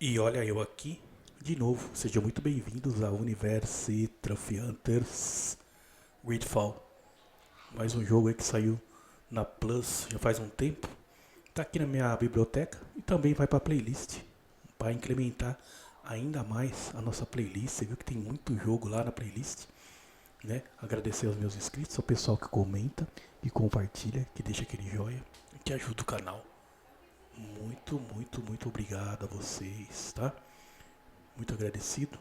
E olha eu aqui de novo. Sejam muito bem-vindos ao Universo Trofeus Gridfall. Mais um jogo aí que saiu na Plus já faz um tempo. Tá aqui na minha biblioteca e também vai para playlist para incrementar ainda mais a nossa playlist. Você viu que tem muito jogo lá na playlist, né? Agradecer aos meus inscritos, ao pessoal que comenta e compartilha, que deixa aquele joinha, que ajuda o canal. Muito obrigado a vocês, tá? Muito agradecido.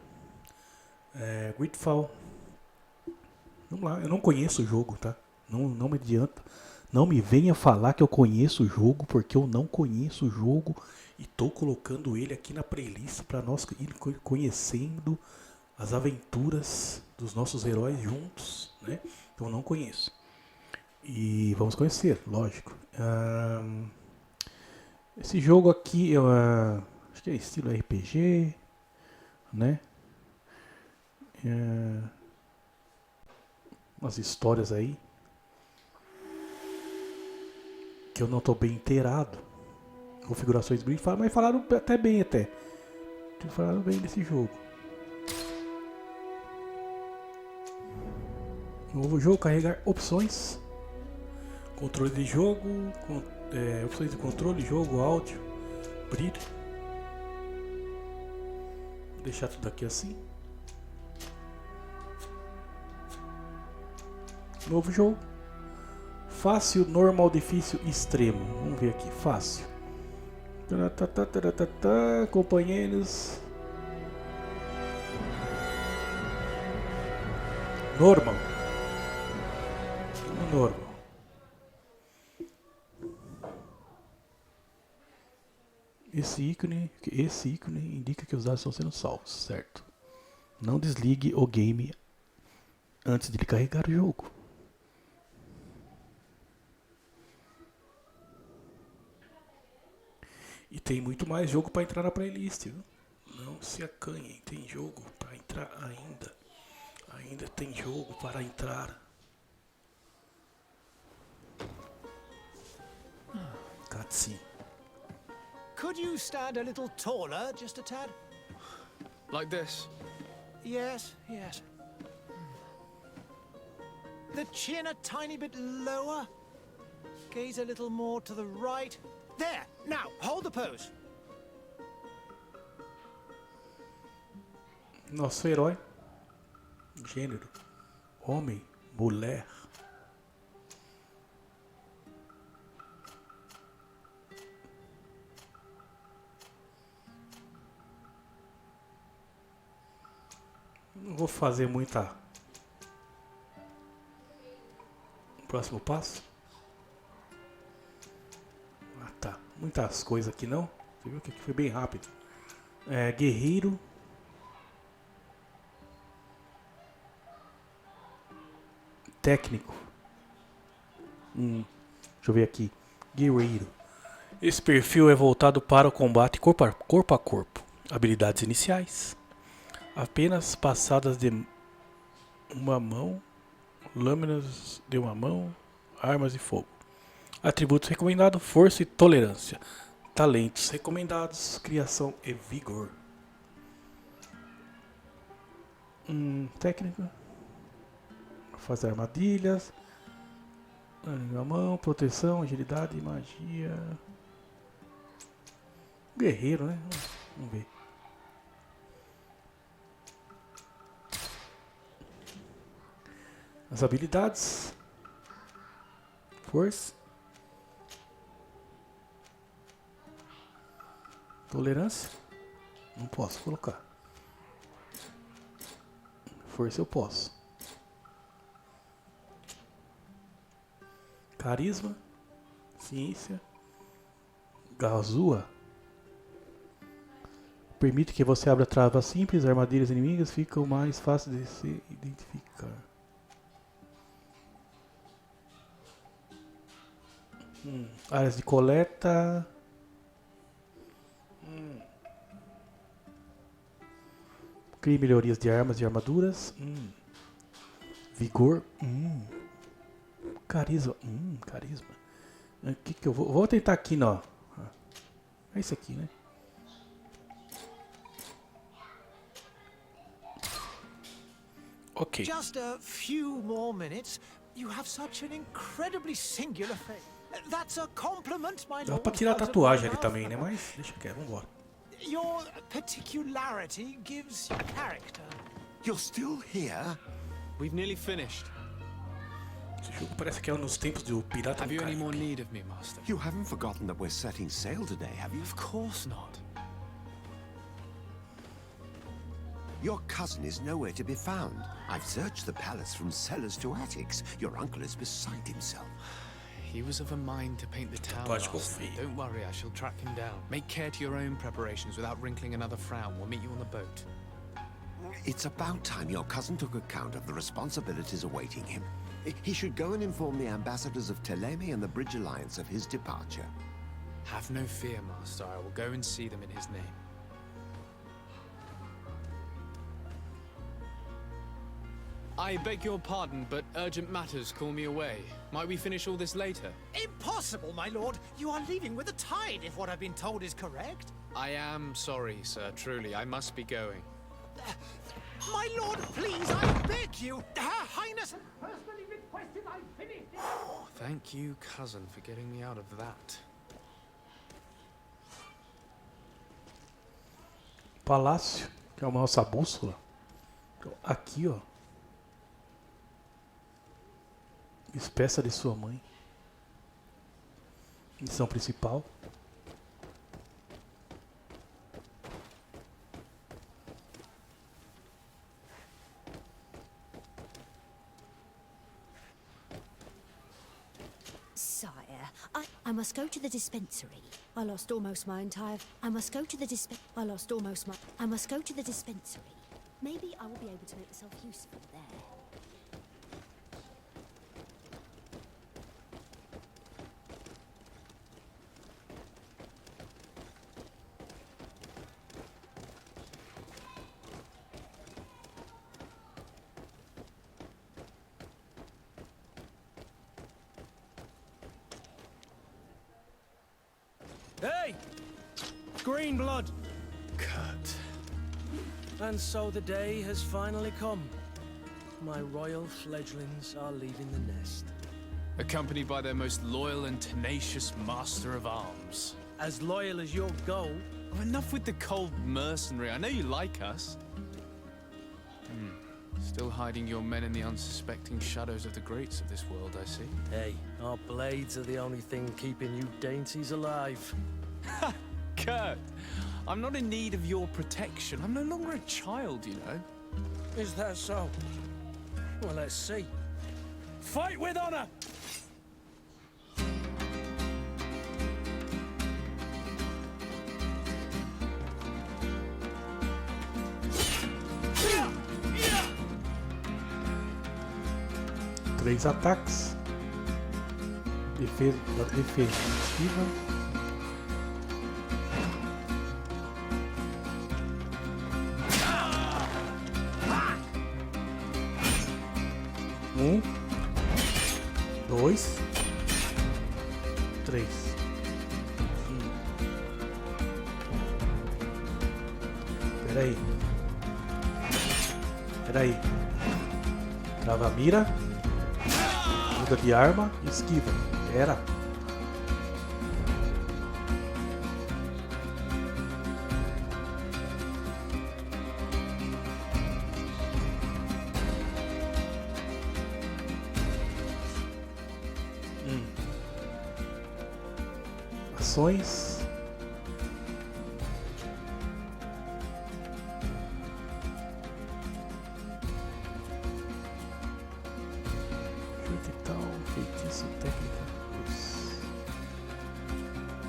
Gridfall. Vamos lá, eu não conheço o jogo, tá? Não me adianta. Não me venha falar que eu conheço o jogo, porque eu não conheço o jogo e tô colocando ele aqui na playlist para nós ir conhecendo as aventuras dos nossos heróis juntos, né? Então eu não conheço. E vamos conhecer, lógico. Esse jogo aqui, acho que é estilo RPG, né? Umas histórias aí que eu não estou bem inteirado. Configurações bem, mas falaram até bem até. Falaram bem desse jogo. Novo jogo, carregar opções. Controle de jogo, opções de controle, jogo, áudio, brilho. Vou deixar tudo aqui assim. Novo jogo. Fácil, normal, difícil, extremo. Vamos ver aqui, fácil. Companheiros. Normal. Normal. Esse ícone indica que os dados estão sendo salvos, certo? Não desligue o game antes de carregar o jogo. E tem muito mais jogo para entrar na playlist, viu? Não se acanhem, tem jogo para entrar ainda. Ainda tem jogo para entrar. Cutscene. Could you stand a little taller, just a tad? Like this? Yes. The chin a tiny bit lower. Gaze a little more to the right. There! Now, hold the pose. Nosso herói. Gênero. Homem. Mulher. Não vou fazer muita. Próximo passo. Ah, tá. Muitas coisas aqui não. Você viu que aqui foi bem rápido. Guerreiro. Técnico. Deixa eu ver aqui. Guerreiro. Esse perfil é voltado para o combate corpo a corpo. Habilidades iniciais. Apenas passadas de uma mão, lâminas de uma mão, armas e fogo. Atributos recomendados: força e tolerância. Talentos recomendados: criação e vigor. Técnica: fazer armadilhas, na mão, proteção, agilidade, magia. Guerreiro, né? Vamos ver. As habilidades: força, tolerância, não posso colocar. Força eu posso. Carisma, ciência, gazua. Permite que você abra travas simples, armadilhas inimigas ficam mais fáceis de se identificar. Áreas de coleta. Crie melhorias de armas e armaduras. Vigor. Carisma. Carisma. Aqui que eu vou tentar aqui, ó. É isso aqui, né? Ok. Just a few more minutes. You have such an incredibly singular face. That's a compliment, my Dá lord. pra tirar a out of tatuagem my ali mouth. também, né? Mas deixa quieto, vambora. Your particularity gives you character. You're still here? We've nearly finished. Esse jogo parece que é nos tempos do Pirata Have do you any more Caribe. need of me, Master? You haven't forgotten that we're setting sail today, have you? Of course not. Your cousin is nowhere to be found. I've searched the palace from cellars to attics. Your uncle is beside himself. He was of a mind to paint the town, Tatuagem Master. feia. Don't worry, I shall track him down. Make care to your own preparations without wrinkling another frown. We'll meet you on the boat. It's about time your cousin took account of the responsibilities awaiting him. He should go and inform the ambassadors of Telemi and the Bridge Alliance of his departure. Have no fear, Master. I will go and see them in his name. I beg your pardon, but urgent matters call me away. Might we finish all this later? Impossible, my lord. You are leaving with the tide, if what I've been told is correct. I am sorry, sir. Truly, I must be going. My lord, please, I beg you. Her Highness has personally requested I finish it. Thank you, cousin, for getting me out of that. Palácio, que é a nossa bússola. Aqui, ó. Despeça de sua mãe. Missão principal. Sire, I must go to the dispensary. I lost almost my entire. I must go to the I lost almost my. I must go to the dispensary. Maybe I will be able to make myself useful there. Hey! Green blood! Kurt. And so the day has finally come. My royal fledglings are leaving the nest. Accompanied by their most loyal and tenacious master of arms. As loyal as your goal. Oh, enough with the cold mercenary. I know you like us. Still hiding your men in the unsuspecting shadows of the greats of this world, I see. Hey, our blades are the only thing keeping you dainties alive. Kurt, I'm not in need of your protection. I'm no longer a child, you know. Is that so? Well, let's see. Fight with honor! Três ataques. Defesa, esquiva. Um, dois, três. Peraí. Peraí. Trava a mira. Muda de arma e esquiva. Era. Ações. Que tal feitiço técnica?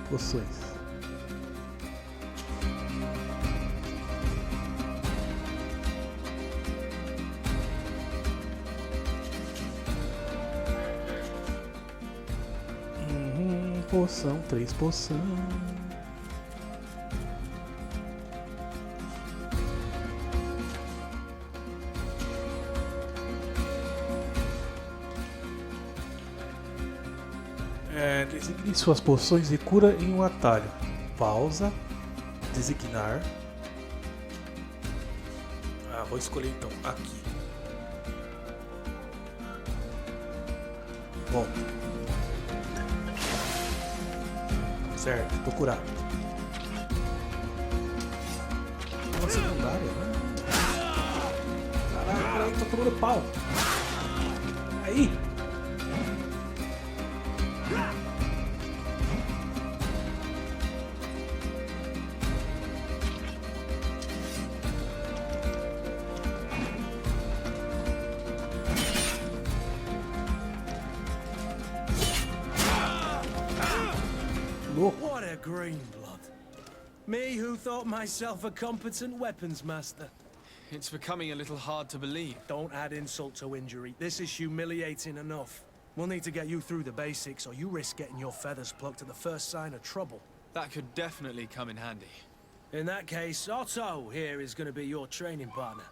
Poções. Poção, 3 poção. Designe suas poções de cura em um atalho. Pausa. Designar. Vou escolher então aqui. Volta. Certo, tô curado. Uma secundária, né? Caraca, peraí, tô tomando pau. Aí. What a green blood. Me who thought myself a competent weapons master. It's becoming a little hard to believe. Don't add insult to injury. This is humiliating enough. We'll need to get you through the basics, or you risk getting your feathers plucked at the first sign of trouble. That could definitely come in handy. In that case, Otto here is going to be your training partner.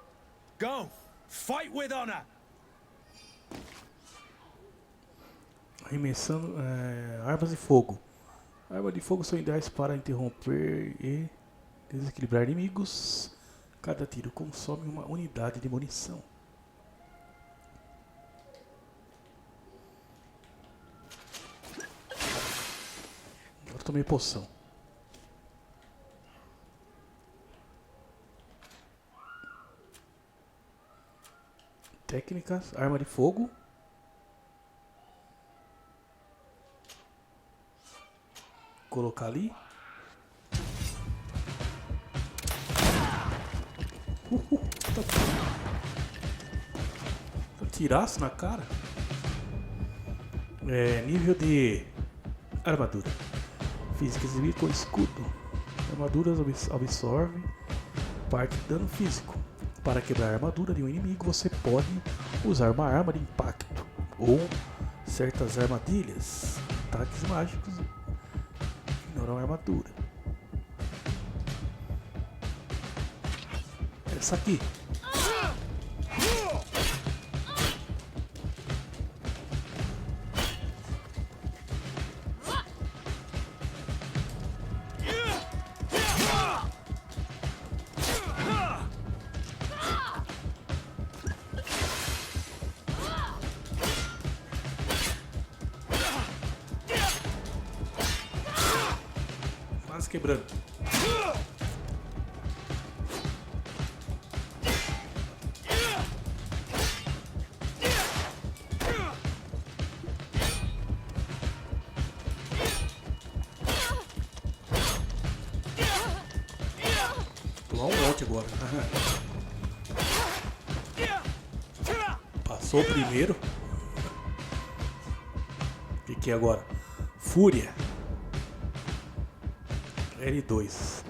Go! Fight with honor! Arremessando armas de fogo. Armas de fogo são ideais para interromper e desequilibrar inimigos. Cada tiro consome uma unidade de munição. Agora tomei poção. Técnicas, arma de fogo. Colocar ali. Tiraço na cara. Nível de armadura. Física exibida com escudo. Armaduras absorvem parte de dano físico. Para quebrar a armadura de um inimigo, você pode usar uma arma de impacto ou certas armadilhas. Ataques mágicos ignoram a armadura. Essa aqui. Quase quebrando. Tomar um monte agora. Passou o primeiro. O que é agora? Fúria. L2.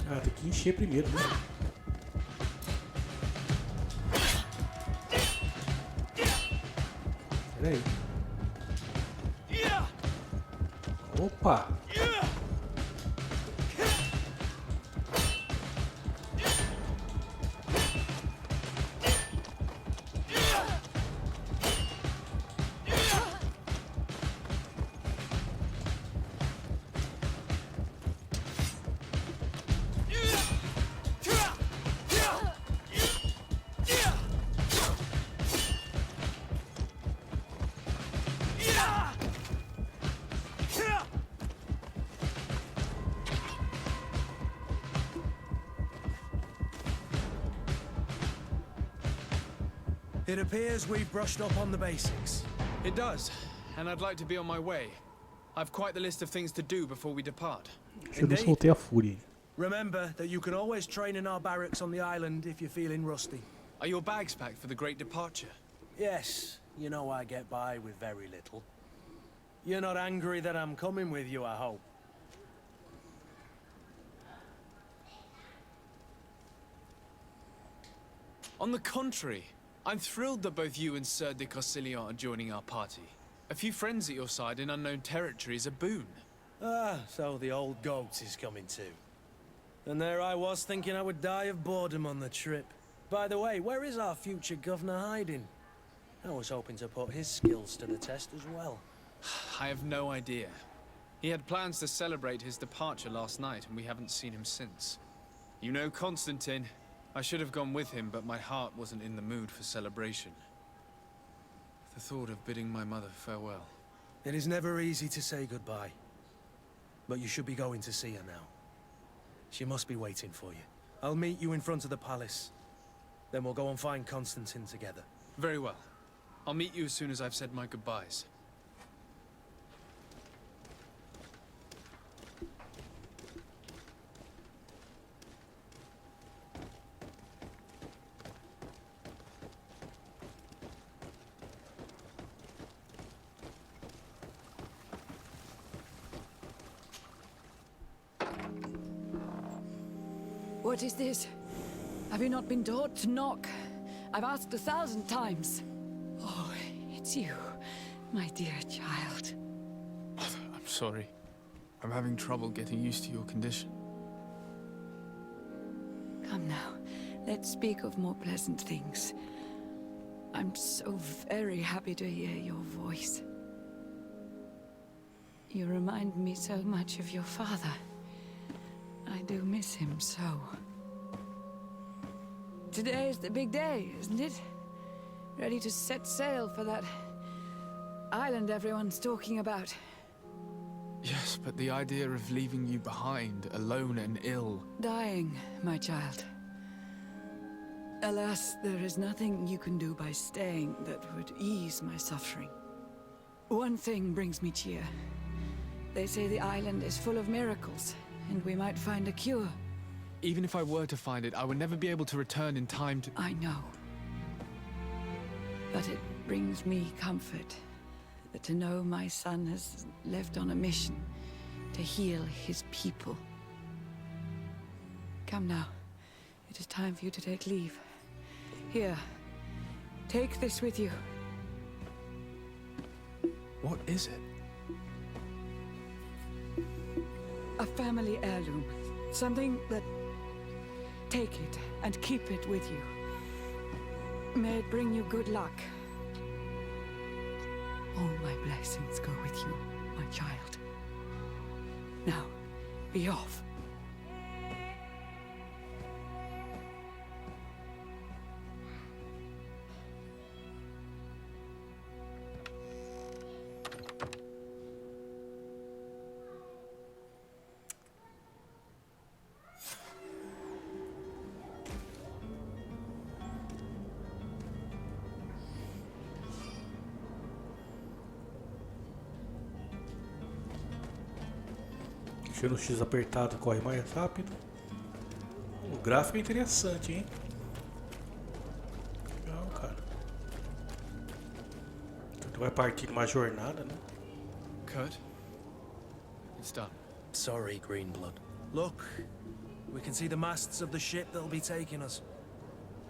Ah, tem que encher primeiro, né? Pera aí. Opa! It appears we've brushed up on the basics. It does, and I'd like to be on my way. I've quite the list of things to do before we depart. Eu não soltei a fúria. Remember that you can always train in our barracks on the island if you're feeling rusty. Are your bags packed for the great departure? Yes, you know I get by with very little. You're not angry that I'm coming with you, I hope. On the contrary, I'm thrilled that both you and Sir de Cossillon are joining our party. A few friends at your side in unknown territory is a boon. Ah, so the old goat is coming too. And there I was thinking I would die of boredom on the trip. By the way, where is our future governor hiding? I was hoping to put his skills to the test as well. I have no idea. He had plans to celebrate his departure last night, and we haven't seen him since. You know Constantine. I should have gone with him, but my heart wasn't in the mood for celebration. The thought of bidding my mother farewell. It is never easy to say goodbye. But you should be going to see her now. She must be waiting for you. I'll meet you in front of the palace. Then we'll go and find Constantine together. Very well. I'll meet you as soon as I've said my goodbyes. What is this? Have you not been taught to knock? I've asked 1,000 times. Oh, it's you, my dear child. Mother, I'm sorry. I'm having trouble getting used to your condition. Come now, let's speak of more pleasant things. I'm so very happy to hear your voice. You remind me so much of your father. I do miss him so. Today is the big day, isn't it? Ready to set sail for that island everyone's talking about. Yes, but the idea of leaving you behind, alone and ill... Dying, my child. Alas, there is nothing you can do by staying that would ease my suffering. One thing brings me cheer. They say the island is full of miracles, and we might find a cure. Even if I were to find it, I would never be able to return in time to... I know. But it brings me comfort to know my son has left on a mission to heal his people. Come now. It is time for you to take leave. Here, take this with you. What is it? A family heirloom. Something that... Take it and keep it with you. May it bring you good luck. All my blessings go with you, my child. Now, be off. No X apertado corre mais rápido. O gráfico é interessante, hein? Legal, cara. Tu vai partir numa jornada, né? Kurt? It's done. Sorry, Greenblood. Look, we can see the masts of the ship that'll be taking us.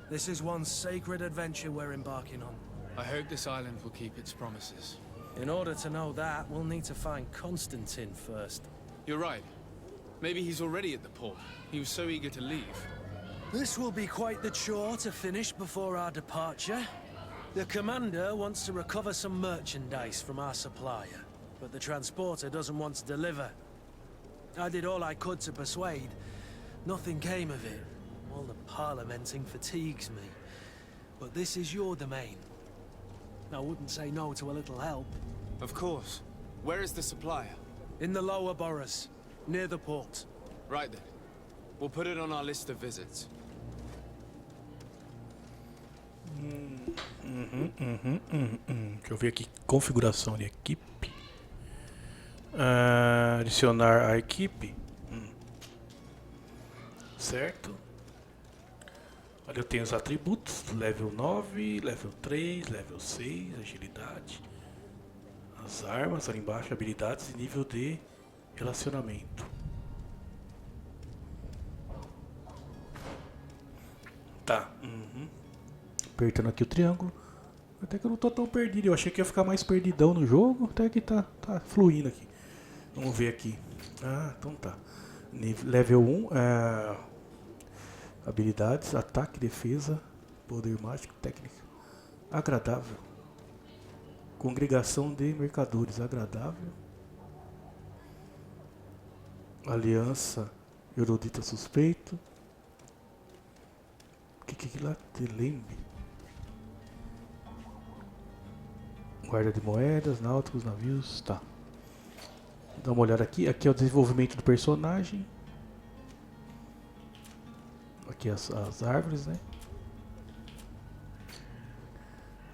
This is one sacred adventure we're embarking on. I hope this island will keep its promises. In order to know that, we'll need to find Constantine first. You're right. Maybe he's already at the port. He was so eager to leave. This will be quite the chore to finish before our departure. The commander wants to recover some merchandise from our supplier, but the transporter doesn't want to deliver. I did all I could to persuade. Nothing came of it. All the parliamenting fatigues me. But this is your domain. I wouldn't say no to a little help. Of course. Where is the supplier? In the lower boroughs, near the port. Right then. We'll put it on our list of visits. Deixa eu ver aqui. Configuração de equipe. Adicionar a equipe. Certo. Olha, eu tenho os atributos. Level 9, level 3, level 6, agilidade. As armas ali embaixo, habilidades e nível de relacionamento. Tá. Apertando aqui o triângulo. Até que eu não tô tão perdido. Eu achei que ia ficar mais perdidão no jogo. Até que tá fluindo aqui. Vamos ver aqui. Ah, então tá. Level 1. Habilidades, ataque, defesa, Poder mágico, técnica. Agradável. Congregação de mercadores, agradável. Aliança erudita suspeito. Que lá? Telembe. Guarda de moedas, náuticos, navios, tá. Dá uma olhada aqui. Aqui é o desenvolvimento do personagem. Aqui as árvores, né?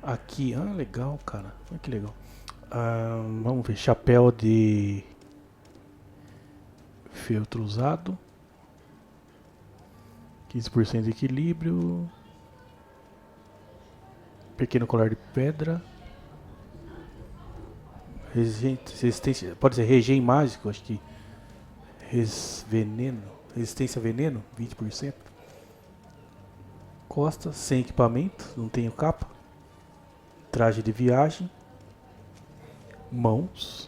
Aqui, legal, cara. Olha que legal. Vamos ver, chapéu de feltro usado. 15% de equilíbrio. Pequeno colar de pedra. Resistência, pode ser regen mágico, acho que. Veneno. Resistência a veneno, 20%. Costas, sem equipamento, não tenho capa. Traje de viagem. Mãos.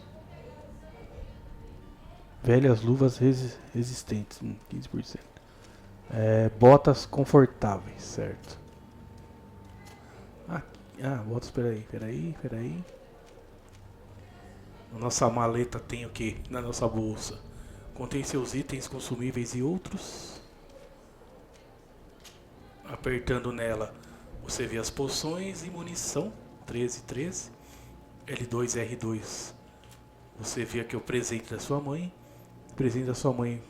Velhas luvas resistentes, 15%. Botas confortáveis, certo. Botas, peraí. Na nossa maleta tem o que? Na nossa bolsa. Contém seus itens consumíveis e outros. Apertando nela, você vê as poções e munição. 13. L2 e R2. Você vê aqui o presente da sua mãe. O presente da sua mãe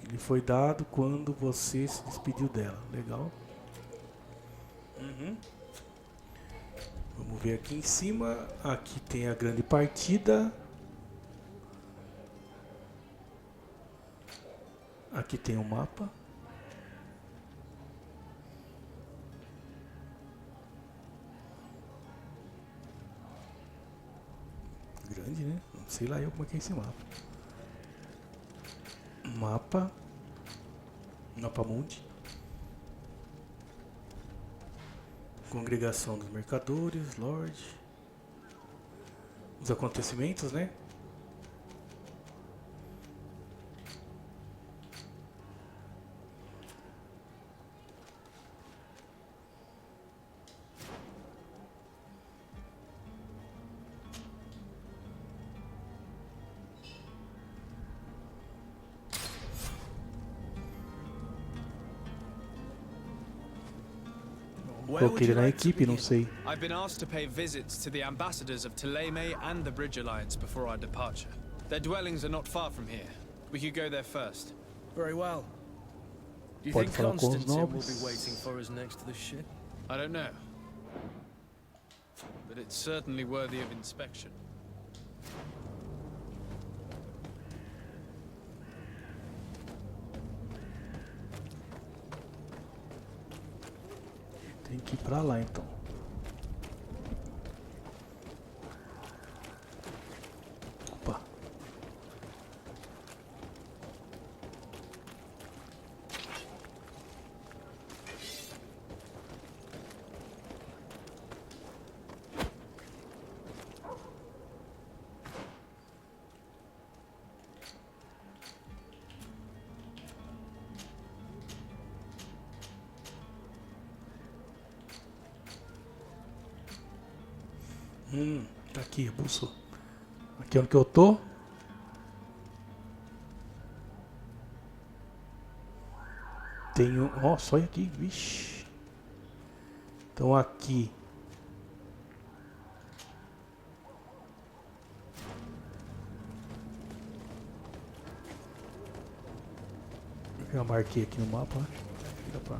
lhe foi dado quando você se despediu dela. Legal. Vamos ver aqui em cima. Aqui tem a grande partida. Aqui tem um mapa. Grande, né? Não sei lá eu como é que é esse mapa. Mapa mundi. Congregação dos mercadores, Lorde. Os acontecimentos, né? Coloquei ele na equipe, não sei. I've been asked to pay visits to the ambassadors of Thélème and the Bridge Alliance before our departure. Their dwellings are not far from here. We could go there first. Very well. Do you Pode think falar com os Constantine will nobres. be waiting for us next to the ship? I don't know. But it's certainly worthy of inspection. Tem que ir pra lá então. Opa. Tá aqui, bolso. Aqui é onde que eu tô. Tenho. Só aqui, vixe. Então aqui. Eu marquei aqui no mapa. Fica pra.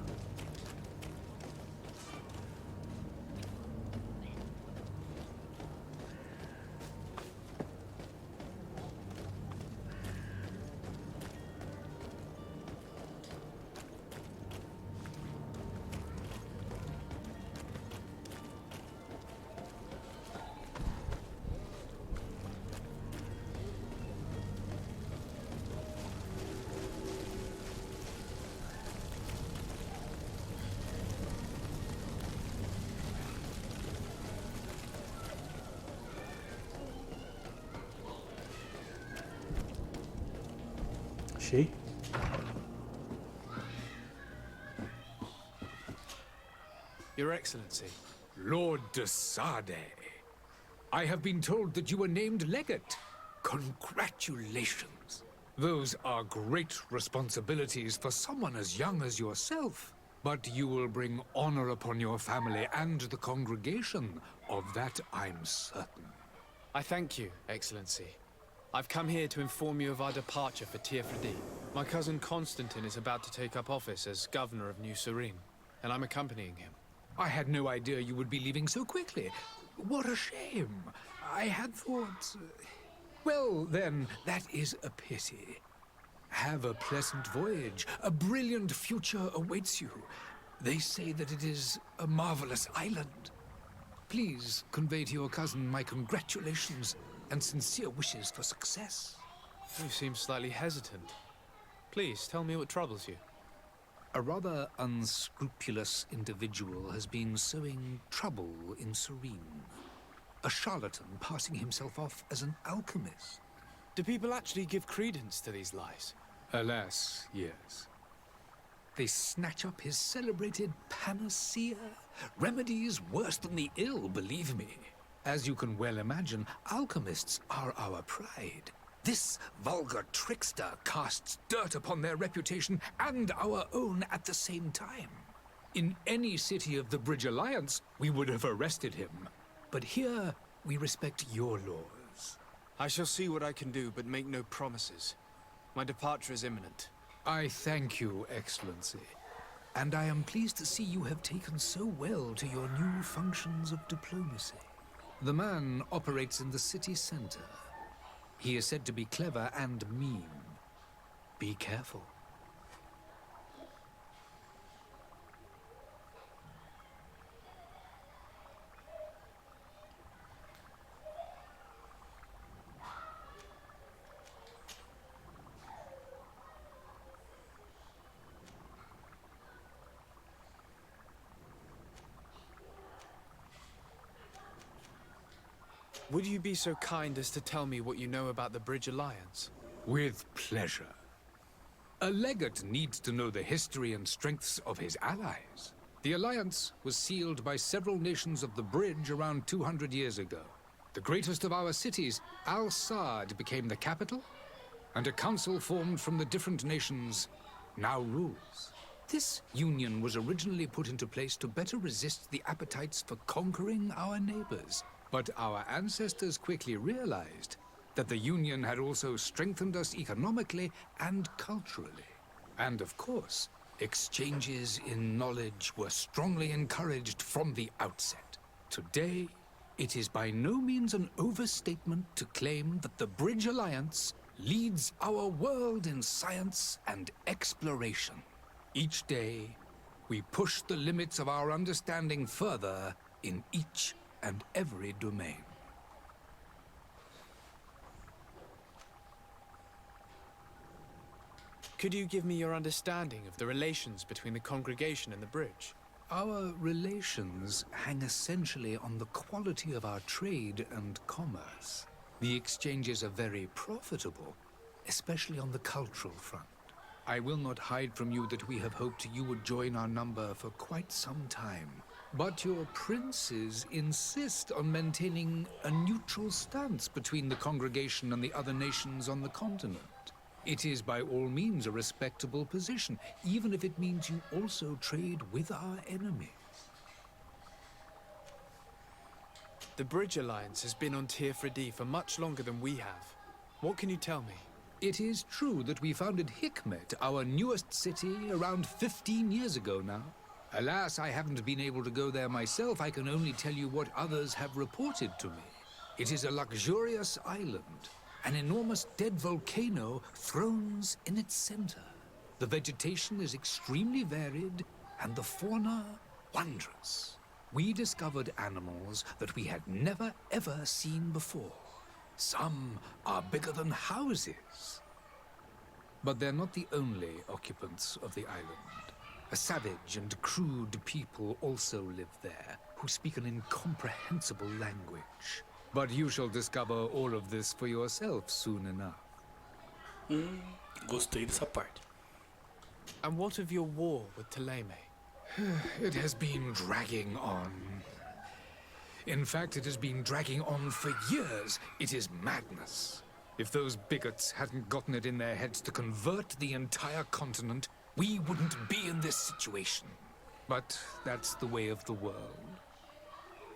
Achei. Your Excellency. Lord de Sade, I have been told that you were named legate. Congratulations. Those are great responsibilities for someone as young as yourself. But you will bring honor upon your family and the congregation. Of that I'm certain. I thank you, Excellency. I've come here to inform you of our departure for Tirfredi. My cousin Constantine is about to take up office as governor of New Serene, and I'm accompanying him. I had no idea you would be leaving so quickly. What a shame. I had thought... Well, then, that is a pity. Have a pleasant voyage. A brilliant future awaits you. They say that it is a marvelous island. Please convey to your cousin my congratulations and sincere wishes for success. You seem slightly hesitant. Please, tell me what troubles you. A rather unscrupulous individual has been sowing trouble in Serene. A charlatan passing himself off as an alchemist. Do people actually give credence to these lies? Alas, yes. They snatch up his celebrated panacea. Remedies worse than the ill, believe me. As you can well imagine, alchemists are our pride. This vulgar trickster casts dirt upon their reputation and our own at the same time. In any city of the Bridge Alliance, we would have arrested him. But here, we respect your laws. I shall see what I can do, but make no promises. My departure is imminent. I thank you, Excellency. And I am pleased to see you have taken so well to your new functions of diplomacy. The man operates in the city center. He is said to be clever and mean. Be careful. Would you be so kind as to tell me what you know about the Bridge Alliance? With pleasure. A legate needs to know the history and strengths of his allies. The alliance was sealed by several nations of the Bridge around 200 years ago. The greatest of our cities, Al-Saad, became the capital, and a council formed from the different nations now rules. This union was originally put into place to better resist the appetites for conquering our neighbors. But our ancestors quickly realized that the Union had also strengthened us economically and culturally. And of course, exchanges in knowledge were strongly encouraged from the outset. Today, it is by no means an overstatement to claim that the Bridge Alliance leads our world in science and exploration. Each day, we push the limits of our understanding further in each and every domain. Could you give me your understanding of the relations between the congregation and the bridge? Our relations hang essentially on the quality of our trade and commerce. The exchanges are very profitable, especially on the cultural front. I will not hide from you that we have hoped you would join our number for quite some time. But your princes insist on maintaining a neutral stance between the congregation and the other nations on the continent. It is by all means a respectable position, even if it means you also trade with our enemies. The Bridge Alliance has been on Tirfredi for much longer than we have. What can you tell me? It is true that we founded Hikmet, our newest city, around 15 years ago now. Alas, I haven't been able to go there myself. I can only tell you what others have reported to me. It is a luxurious island. An enormous dead volcano thrones in its center. The vegetation is extremely varied, and the fauna wondrous. We discovered animals that we had never ever seen before. Some are bigger than houses. But they're not the only occupants of the island. A savage and crude people also live there, who speak an incomprehensible language. But you shall discover all of this for yourself soon enough. Gostei dessa parte. And what of your war with Thélème? It has been dragging on. In fact, it has been dragging on for years. It is madness. If those bigots hadn't gotten it in their heads to convert the entire continent, we wouldn't be in this situation. But that's the way of the world.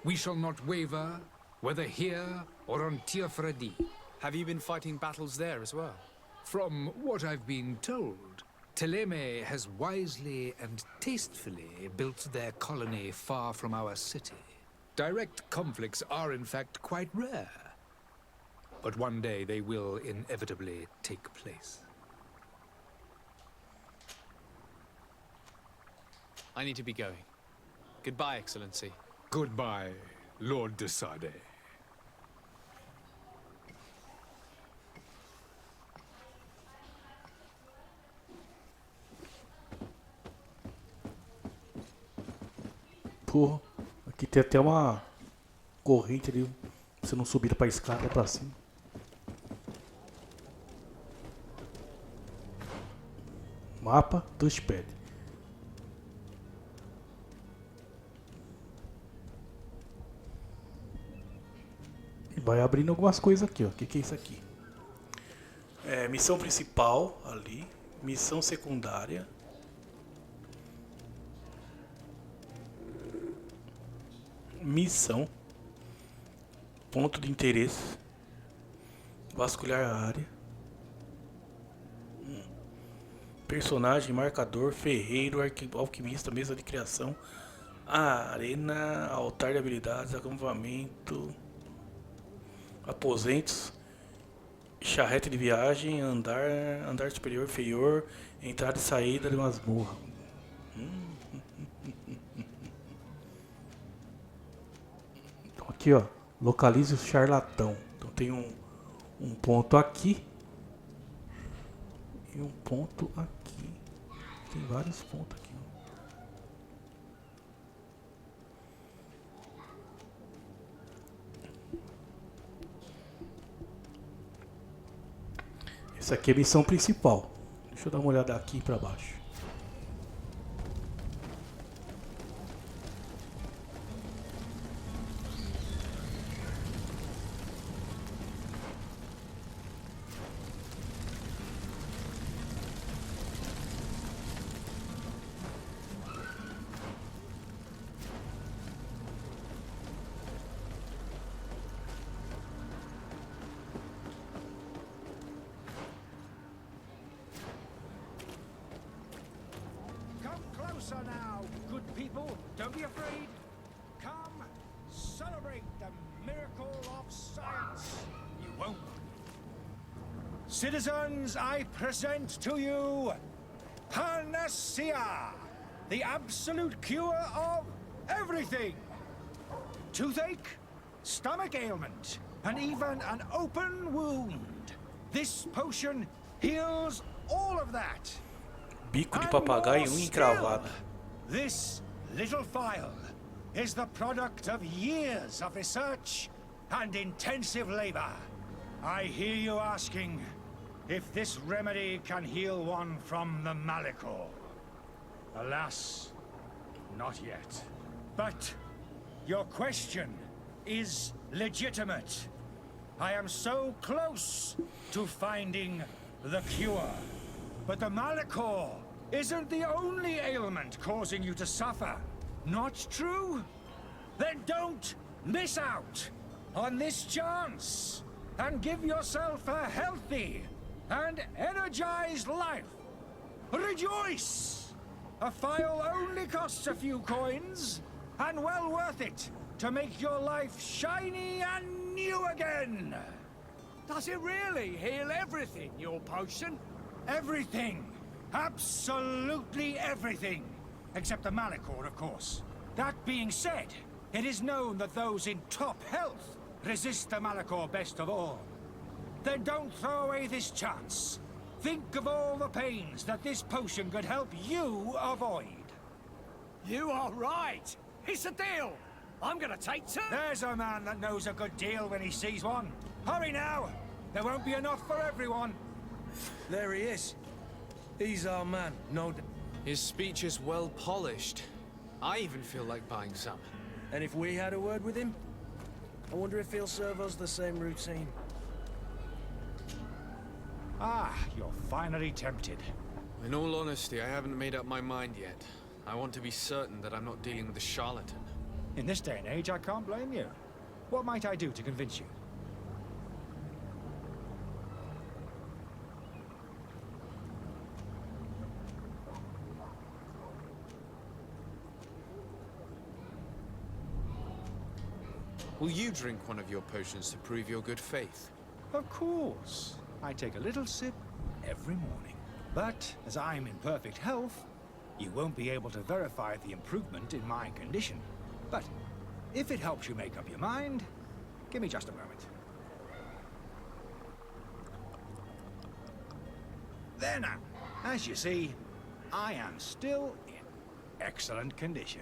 We shall not waver, whether here or on Tirfredi. Have you been fighting battles there as well? From what I've been told, Teleme has wisely and tastefully built their colony far from our city. Direct conflicts are in fact quite rare. But one day they will inevitably take place. I need to be going. Goodbye, Excellency. Goodbye, Lord de Sade. Porra, aqui tem até uma corrente ali, pra você não subir pra escada pra cima. Mapa, touchpad. E vai abrindo algumas coisas aqui, ó. O que é isso aqui? É, missão principal ali, missão secundária. Missão, ponto de interesse, vasculhar a área, personagem, marcador, ferreiro, alquimista, mesa de criação, arena, altar de habilidades, acampamento, aposentos, charrete de viagem, andar superior, inferior, entrada e saída de masmorra. Aqui, ó, localize o charlatão. Então tem um ponto aqui e um ponto aqui. Tem vários pontos aqui. Essa aqui é a missão principal. Deixa eu dar uma olhada aqui pra baixo. Closer now, good people. Don't be afraid. Come, celebrate the miracle of science. You won't. Citizens, I present to you Panacea, the absolute cure of everything. Toothache, stomach ailment, and even an open wound. This potion heals all of that. Bico de papagaio e unha encravada. This little phial is the product of years of research and intensive labor. I hear you asking if this remedy can heal one from the Malachor. Alas, not yet. But your question is legitimate. I am so close to finding the cure. But the Malachor isn't the only ailment causing you to suffer. Not true? Then don't miss out on this chance and give yourself a healthy and energized life. Rejoice! A phial only costs a few coins, and well worth it to make your life shiny and new again. Does it really heal everything, your potion? Everything. Absolutely everything. Except the Malachor, of course. That being said, it is known that those in top health resist the Malachor best of all. Then don't throw away this chance. Think of all the pains that this potion could help you avoid. You are right. It's a deal. I'm gonna take two. There's a man that knows a good deal when he sees one. Hurry now. There won't be enough for everyone. There he is. He's our man, no doubt. His speech is well polished. I even feel like buying some. And if we had a word with him? I wonder if he'll serve us the same routine. Ah, you're finally tempted. In all honesty, I haven't made up my mind yet. I want to be certain that I'm not dealing with a charlatan. In this day and age, I can't blame you. What might I do to convince you? Will you drink one of your potions to prove your good faith? Of course. I take a little sip every morning. But as I'm in perfect health, you won't be able to verify the improvement in my condition. But if it helps you make up your mind, give me just a moment. There now. As you see, I am still in excellent condition.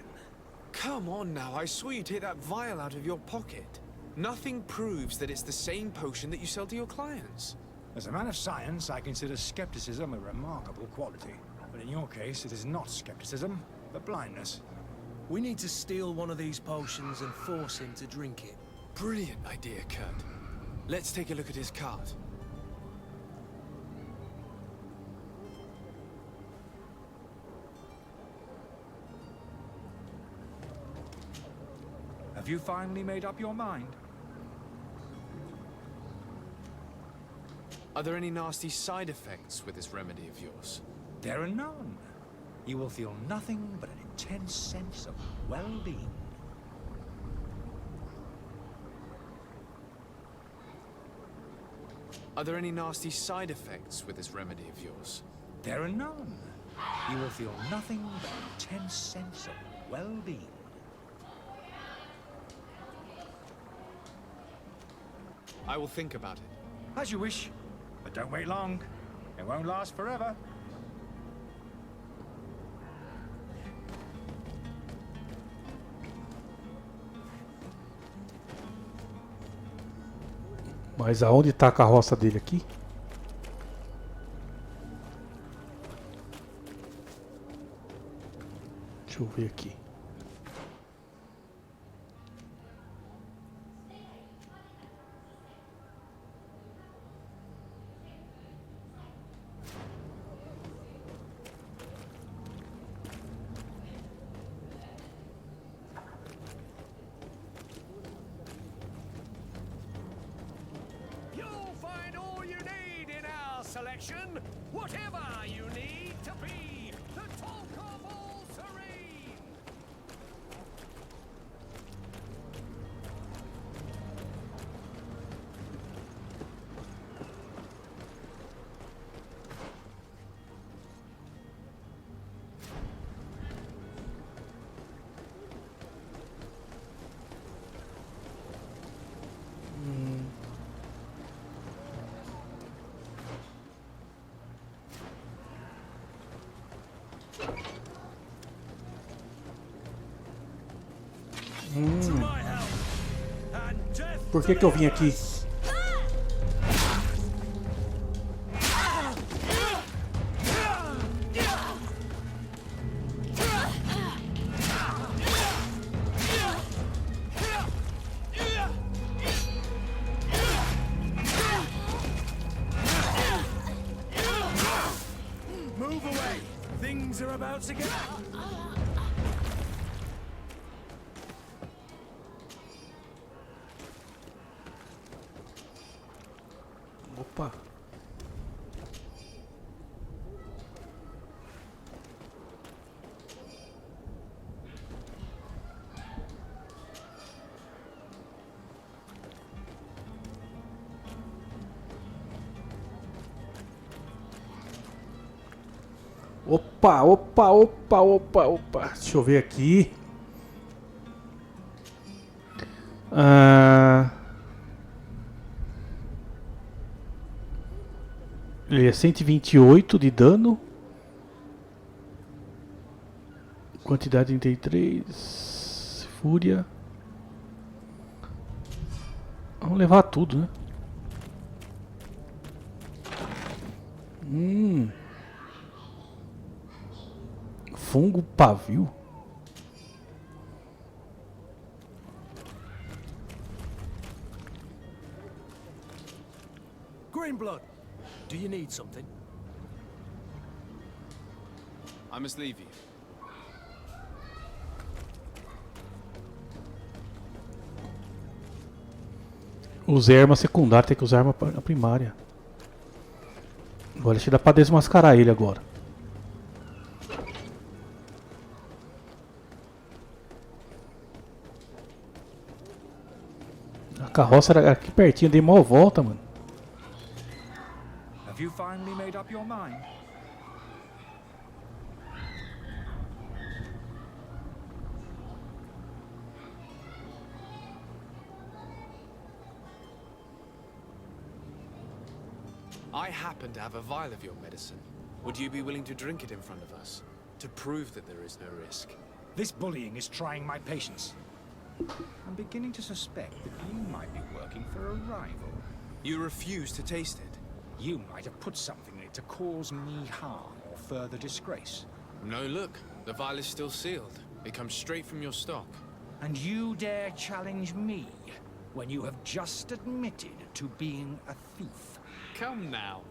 Come on now, I swear you take that vial out of your pocket. Nothing proves that it's the same potion that you sell to your clients. As a man of science, I consider skepticism a remarkable quality. But in your case, it is not skepticism, but blindness. We need to steal one of these potions and force him to drink it. Brilliant idea, Kurt. Let's take a look at his cart. Have you finally made up your mind? Are there any nasty side effects with this remedy of yours? There are none. You will feel nothing but an intense sense of well-being. Are there any nasty side effects with this remedy of yours? There are none. You will feel nothing but an intense sense of well-being. I will think about it. As you wish, but don't wait long. It won't last forever. Mas aonde tá a carroça dele aqui? Deixa eu ver aqui. You'll find all you need in our selection. Whatever you need to be the talk of all serene. To my help. And death Por to que eu vim aqui? us. Move away. Things are about to get... Opa. Opa, opa, opa, opa, opa. Deixa eu ver aqui. Ele é 128 de dano. Quantidade 33. Fúria. Vamos levar tudo, né? Fungo pavio. Greenblood, do you need something? I must leave you. Usei arma secundária, tem que usar arma primária. Agora acho que dá pra desmascarar ele agora. A carroça era aqui pertinho, dei mó volta, mano. Have you finally made up your mind? I happen to have a vial of your medicine. Would you be willing to drink it in front of us? To prove that there is no risk? This bullying is trying my patience. I'm beginning to suspect that you might be working for a rival. You refuse to taste it? You might have put something in it to cause me harm or further disgrace. No, look. The vial is still sealed. It comes straight from your stock. And you dare challenge me when you have just admitted to being a thief. Come now.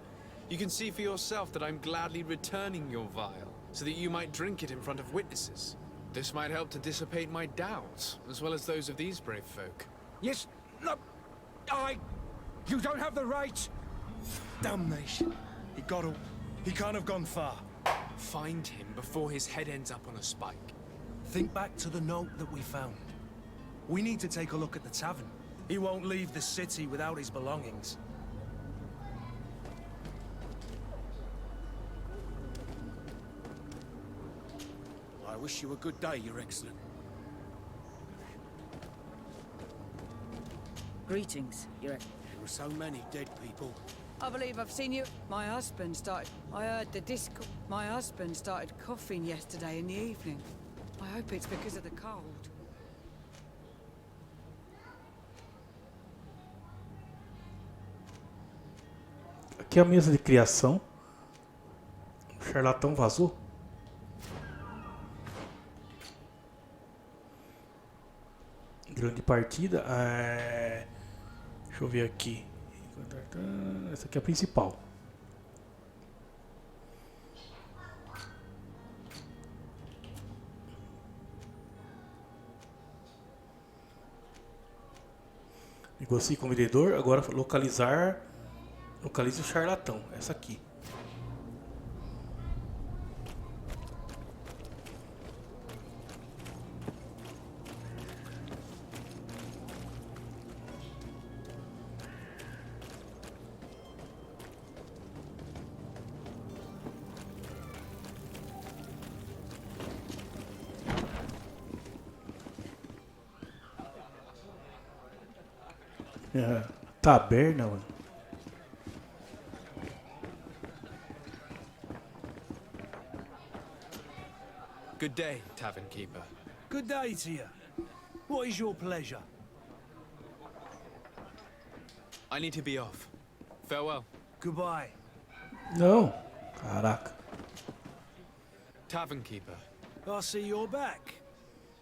You can see for yourself that I'm gladly returning your vial, so that you might drink it in front of witnesses. This might help to dissipate my doubts, as well as those of these brave folk. Yes, no, You don't have the right! Damnation. He can't have gone far. Find him before his head ends up on a spike. Think back to the note that we found. We need to take a look at the tavern. He won't leave the city without his belongings. I wish you a good day, Your Excellent. Greetings, Your There were so many dead people. I believe I've seen you. My husband started... I heard the disc... My husband started coughing yesterday in the evening. I hope it's because of the cold. Aqui é a mesa de criação. O charlatão vazou. Grande partida. Deixa eu ver aqui. Essa aqui é a principal. Negocie com o vendedor. Agora localizar. Localize o charlatão. Essa aqui. Taberna, mano. Good day, tavern keeper. Good day to you. What is your pleasure? I need to be off. Farewell. Goodbye. Não. Caraca. Tavern keeper. I see you're back.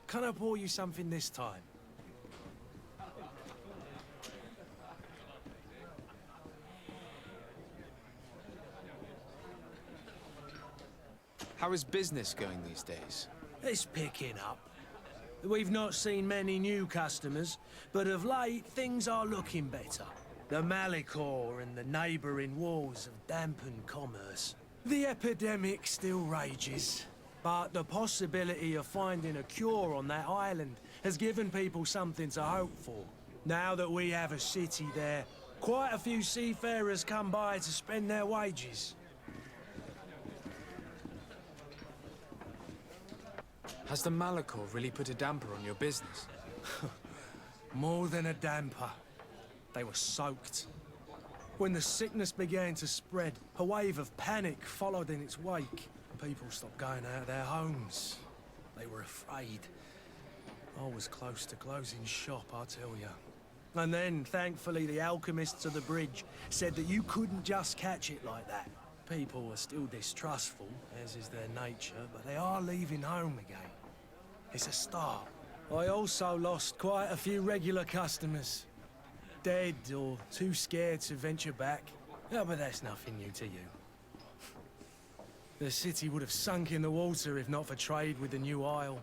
Can I pour you something this time? How is business going these days? It's picking up. We've not seen many new customers, but of late things are looking better. The Malicor and the neighbouring wars have dampened commerce. The epidemic still rages, but the possibility of finding a cure on that island has given people something to hope for. Now that we have a city there, quite a few seafarers come by to spend their wages. Has the Malicor really put a damper on your business? More than a damper. They were soaked. When the sickness began to spread, a wave of panic followed in its wake. People stopped going out of their homes. They were afraid. I was close to closing shop, I tell you. And then, thankfully, the alchemists of the bridge said that you couldn't just catch it like that. People are still distrustful, as is their nature, but they are leaving home again. It's a start. I also lost quite a few regular customers. Dead or too scared to venture back. Yeah, but that's nothing new to you. The city would have sunk in the water if not for trade with the new isle.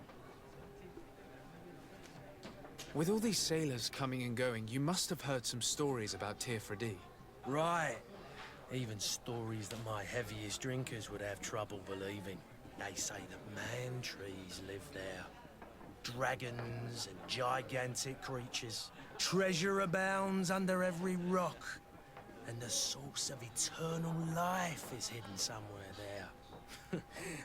With all these sailors coming and going, you must have heard some stories about Tirfredi. Right. Even stories that my heaviest drinkers would have trouble believing. They say that man-trees live there. Dragons and gigantic creatures. Treasure abounds under every rock. And the source of eternal life is hidden somewhere there.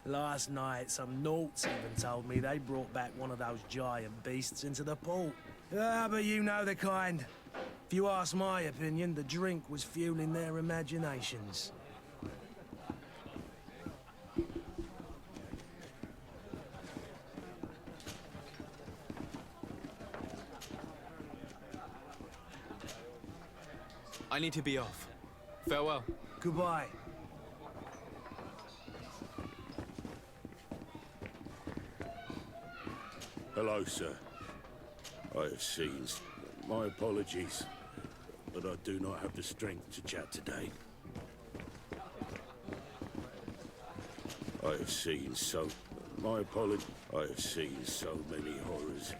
Last night, some Nauts even told me they brought back one of those giant beasts into the port. Ah, but you know the kind. If you ask my opinion, the drink was fueling their imaginations. I need to be off. Farewell. Goodbye. Hello, sir. I have seen... My apologies, but I do not have the strength to chat today. I have seen so... My apologies. I have seen so many horrors.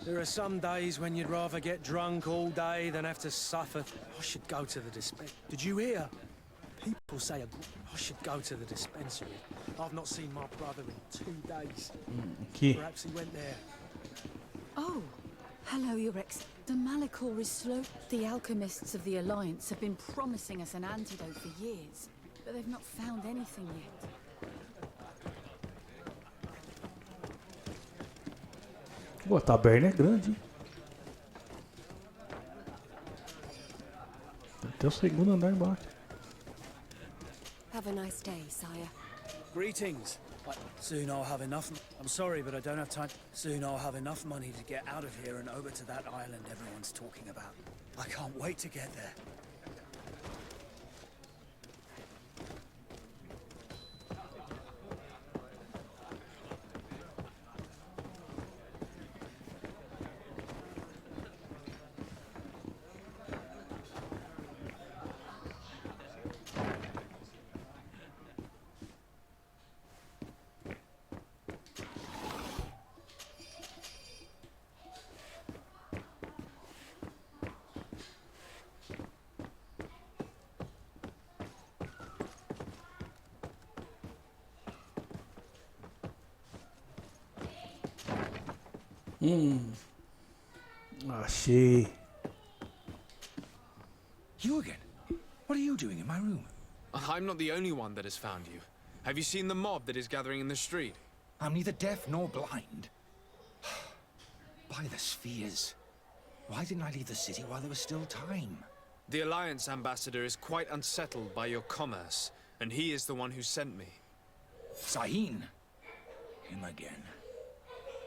There are some days when you'd rather get drunk all day than have to suffer. I should go to the dispensary. Did you hear? People say I should go to the dispensary. I've not seen my brother in 2 days. Aqui. Perhaps he went there. Oh, hello, Your Ex. The Malachor is slow. The alchemists of the Alliance have been promising us an antidote for years, but they've not found anything yet. Pô, a taberna é grande. Tem até o segundo andar embaixo. Have a nice day, sire. Greetings. Soon I'll have enough. I'm sorry, but I don't have time. Soon I'll have enough money to get out of here and over to that island everyone's talking about. I can't wait to get there. Achei. You again? What are you doing in my room? I'm not the only one that has found you. Have you seen the mob that is gathering in the street? I'm neither deaf nor blind. By the spheres. Why didn't I leave the city while there was still time? The Alliance ambassador is quite unsettled by your commerce, and he is the one who sent me. Sahin? Him again.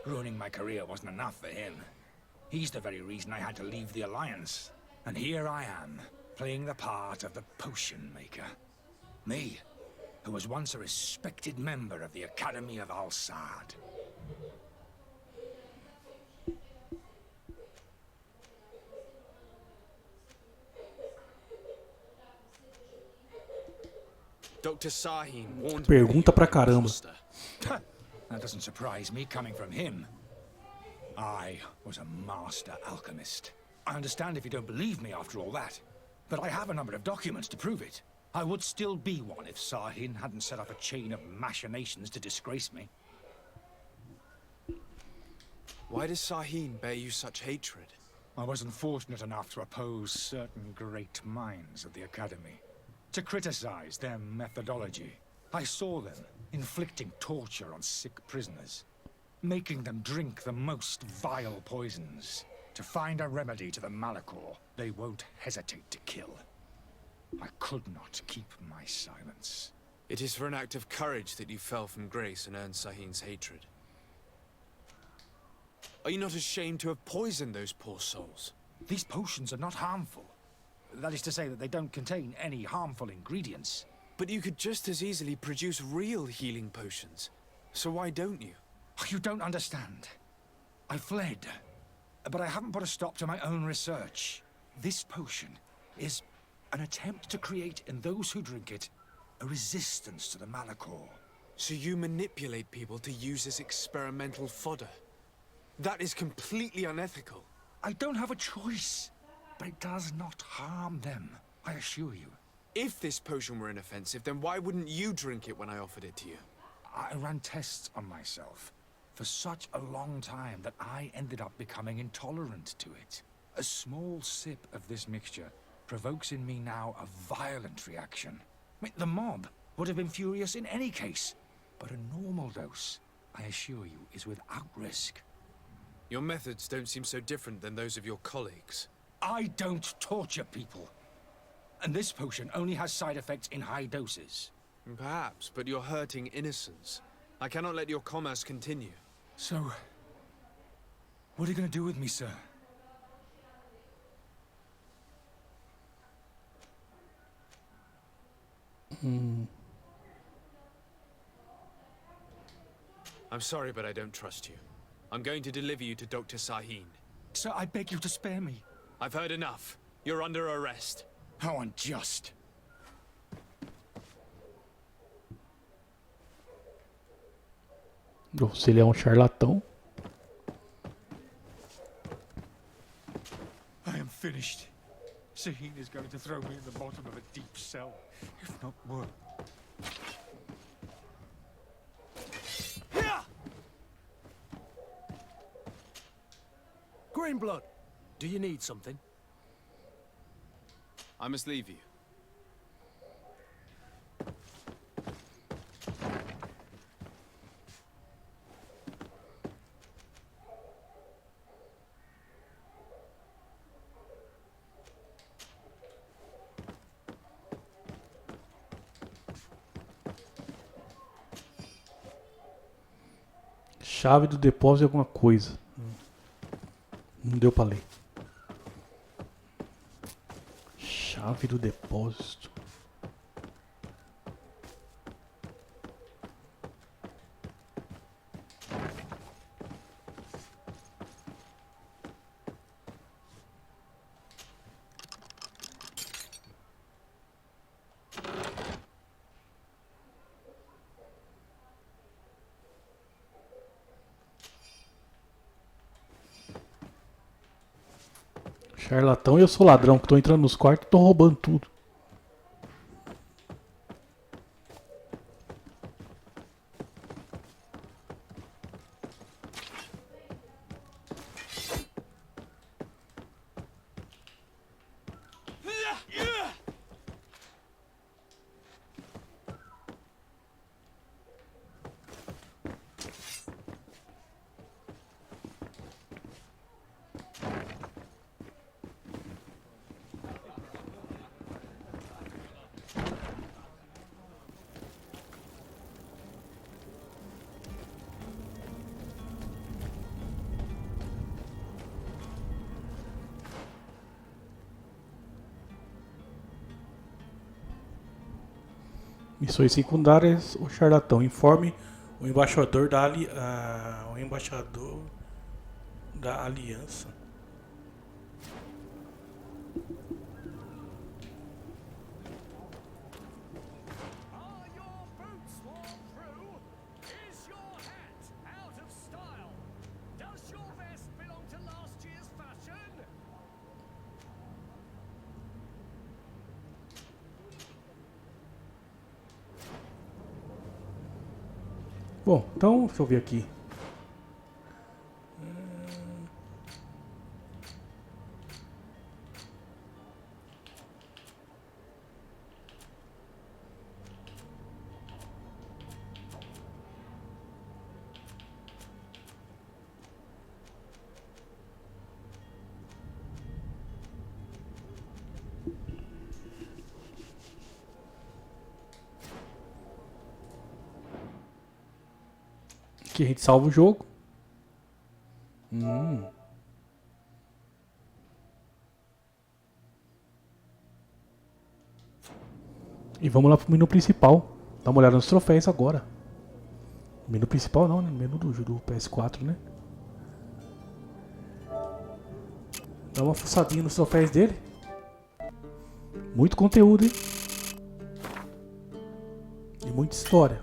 Ruining my career wasn't enough for him. He's the very reason I had to leave the Alliance. And here I am, playing the part of the potion maker. Me, who was once a respected member of the Academy of Al-Sad. Dr. Sahin warned Pergunta pra caramba. That doesn't surprise me, coming from him. I was a master alchemist. I understand if you don't believe me after all that, but I have a number of documents to prove it. I would still be one if Sahin hadn't set up a chain of machinations to disgrace me. Why does Sahin bear you such hatred? I wasn't fortunate enough to oppose certain great minds of the Academy, to criticize their methodology. I saw them inflicting torture on sick prisoners, making them drink the most vile poisons. To find a remedy to the Malachor, they won't hesitate to kill. I could not keep my silence. It is for an act of courage that you fell from grace and earned Sahin's hatred. Are you not ashamed to have poisoned those poor souls? These potions are not harmful. That is to say that they don't contain any harmful ingredients. But you could just as easily produce real healing potions. So why don't you? You don't understand. I fled, but I haven't put a stop to my own research. This potion is An attempt to create in those who drink it a resistance to the Malachor. So you manipulate people to use as experimental fodder? That is completely unethical. I don't have a choice, but it does not harm them, I assure you. If this potion were inoffensive, then why wouldn't you drink it when I offered it to you? I ran tests on myself for such a long time that I ended up becoming intolerant to it. A small sip of this mixture provokes in me now a violent reaction. I mean, the mob would have been furious in any case, but a normal dose, I assure you, is without risk. Your methods don't seem so different than those of your colleagues. I don't torture people. And this potion only has side effects in high doses. Perhaps, but you're hurting innocents. I cannot let your commerce continue. So, what are you going to do with me, sir? I'm sorry, but I don't trust you. I'm going to deliver you to Dr. Sahin. Sir, I beg you to spare me. I've heard enough. You're under arrest. How unjust. Se ele é um charlatão. I am finished. Sahin is going to throw me in the bottom of a deep cell, if not worse. Greenblood, do you need something? I must leave you. Chave do depósito de alguma coisa. Não deu pra ler. Chave do depósito. Charlatão e eu sou ladrão, que tô entrando nos quartos e tô roubando tudo. Missões secundárias, o charlatão. Informe o embaixador da aliança. Are your boots worn through? Is your hat out of style? Does your vest belong to last year's fashion? Bom, então, deixa eu ver aqui. Aqui a gente salva o jogo. E vamos lá pro menu principal. Dá uma olhada nos troféus agora. Menu principal não, né? Menu do PS4, né? Dá uma fuçadinha nos troféus dele. Muito conteúdo, hein? E muita história.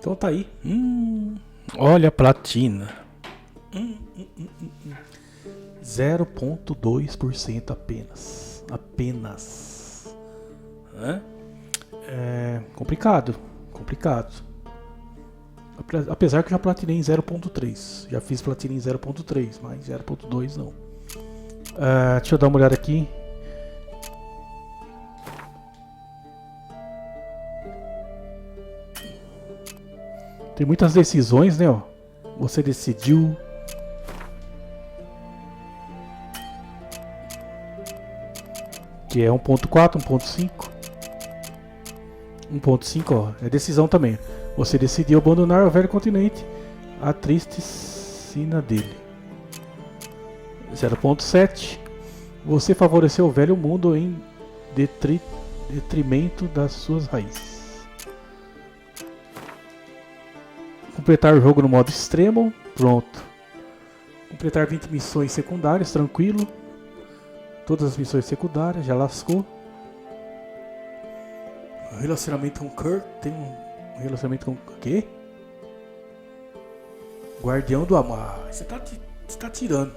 Então tá aí. Olha a platina. 0,2% apenas. Apenas. É complicado. Complicado. Apesar que eu já platinei em 0,3. Já fiz platina em 0,3, mas 0,2 não. Deixa eu dar uma olhada aqui. Tem muitas decisões, né? Ó. Você decidiu. Que é 1.4, 1.5. 1.5, ó. É decisão também. Você decidiu abandonar o velho continente. A triste sina dele. 0.7. Você favoreceu o velho mundo em detrimento das suas raízes. Completar o jogo no modo extremo. Pronto. Completar 20 missões secundárias. Tranquilo. Todas as missões secundárias. Já lascou. Relacionamento com Kirk. Tem um relacionamento com o quê? Guardião do Amor. Você tá tirando.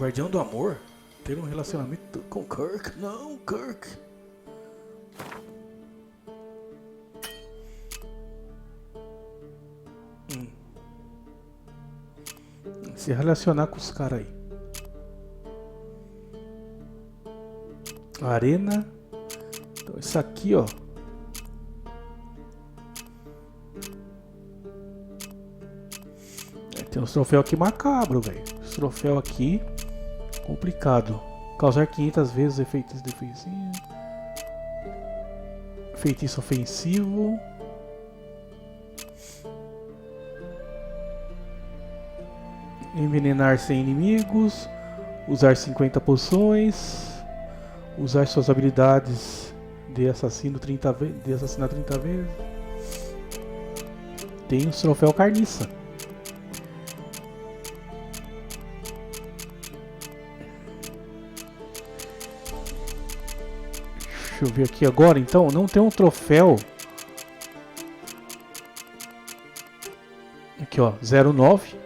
Guardião do Amor? Ter um relacionamento com Kirk? Não, Kirk. Se relacionar com os caras aí. Arena. Então isso aqui, ó. Tem uns troféus aqui macabro, velho. Esse troféu aqui complicado. Causar 500 vezes efeitos defensivos. Feitiço ofensivo. Envenenar 100 inimigos. Usar 50 poções. Usar suas habilidades de assassino 30 vezes. De assassinar 30 vezes. Tem o troféu carniça. Deixa eu ver aqui agora, então. Não tem um troféu. Aqui, ó. 09.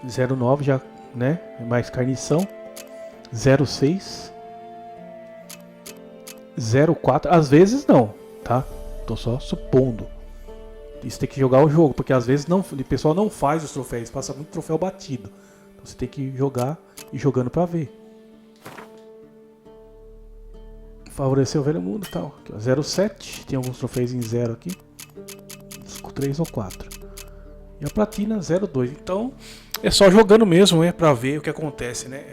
09 já, né? É mais carnição. 06. 04. Às vezes não, tá? Tô só supondo. Isso tem que jogar o jogo, porque às vezes não, o pessoal não faz os troféus. Passa muito troféu batido. Então você tem que jogar e jogando pra ver. Favorecer o velho mundo e tal. Aqui, ó, 07. Tem alguns troféus em 0 aqui. 3 ou 4. E a platina 02. Então é só jogando mesmo, pra ver o que acontece, né?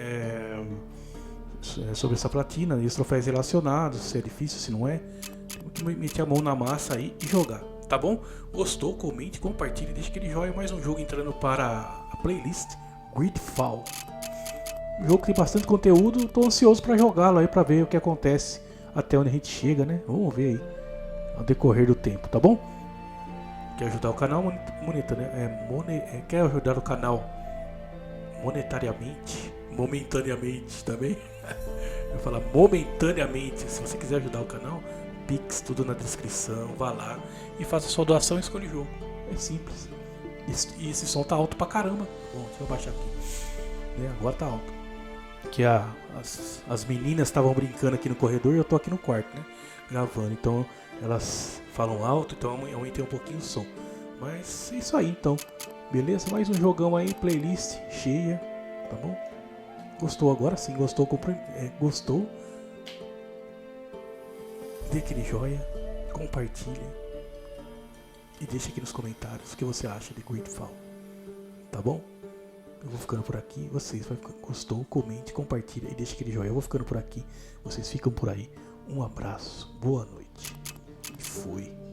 Sobre essa platina e os troféus relacionados. Se é difícil, se não é. Tem que meter a mão na massa aí e jogar. Tá bom? Gostou? Comente, compartilhe, deixa aquele joinha. Mais um jogo entrando para a playlist Gridfall. Um jogo que tem bastante conteúdo. Tô ansioso para jogá-lo aí, para ver o que acontece até onde a gente chega, né? Vamos ver aí ao decorrer do tempo, tá bom? Quer ajudar o canal? Quer ajudar o canal monetariamente? Momentaneamente também? Eu vou falar momentaneamente. Se você quiser ajudar o canal, Pix, tudo na descrição. Vá lá e faça sua doação e escolha o jogo. É simples. E esse som tá alto pra caramba. Bom, deixa eu baixar aqui. Agora tá alto. Que as meninas estavam brincando aqui no corredor e eu tô aqui no quarto, né? Gravando. Então elas falam alto, então eu aumentei um pouquinho o som. Mas é isso aí então. Beleza? Mais um jogão aí, playlist cheia. Tá bom? Gostou agora sim? Gostou? Gostou? Dê aquele joia. Compartilha. E deixa aqui nos comentários o que você acha de Greedfall. Tá bom? Eu vou ficando por aqui. Vocês gostou? Comente, compartilha e deixa aquele joia. Eu vou ficando por aqui. Vocês ficam por aí. Um abraço. Boa noite. E fui.